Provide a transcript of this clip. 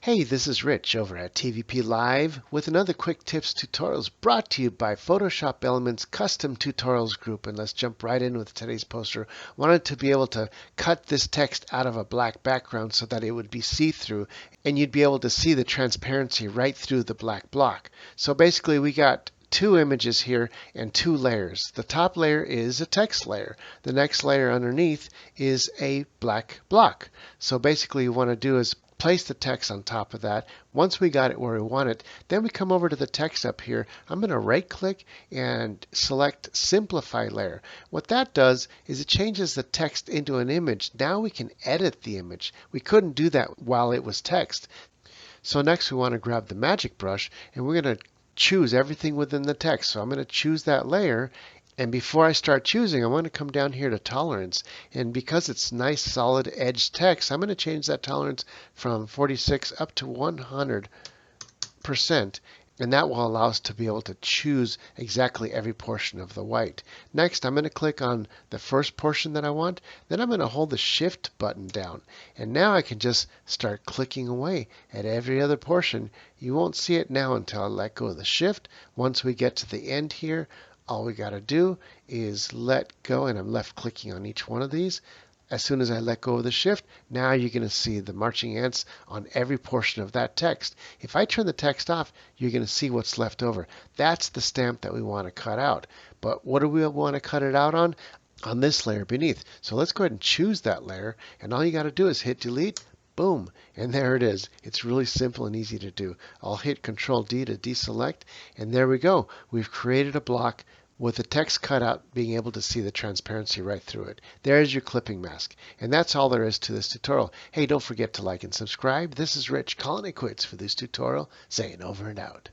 Hey, this is Rich over at TVP Live with another quick tips tutorials brought to you by Photoshop Elements Custom Tutorials Group. And let's jump right in with today's poster. Wanted to be able to cut this text out of a black background so that it would be see-through and you'd be able to see the transparency right through the black block. So basically we got two images here and two layers. The top layer is a text layer. The next layer underneath is a black block. So basically what you want to do is place the text on top of that. Once we got it where we want it, then we come over to the text up here. I'm going to right click and select simplify layer. What that does is it changes the text into an image. Now we can edit the image. We couldn't do that while it was text. So next we want to grab the magic brush and we're going to choose everything within the text. So I'm going to choose that layer, and before I start choosing, I want to come down here to tolerance, and because it's nice solid edge text, I'm going to change that tolerance from 46 up to 100%, and that will allow us to be able to choose exactly every portion of the white. Next, I'm going to click on the first portion that I want. Then I'm going to hold the Shift button down. And now I can just start clicking away at every other portion. You won't see it now until I let go of the Shift. Once we get to the end here, all we got to do is let go, and I'm left clicking on each one of these. As soon as I let go of the Shift, now you're going to see the marching ants on every portion of that text. If I turn the text off, you're going to see what's left over. That's the stamp that we want to cut out. But what do we want to cut it out on? On this layer beneath. So let's go ahead and choose that layer, and all you got to do is hit delete. Boom, and there it is. It's really simple and easy to do. I'll hit Control D to deselect, and there we go. We've created a block with the text cut out, being able to see the transparency right through it. There's your clipping mask. And that's all there is to this tutorial. Hey, don't forget to like and subscribe. This is Rich calling it quits for this tutorial, saying over and out.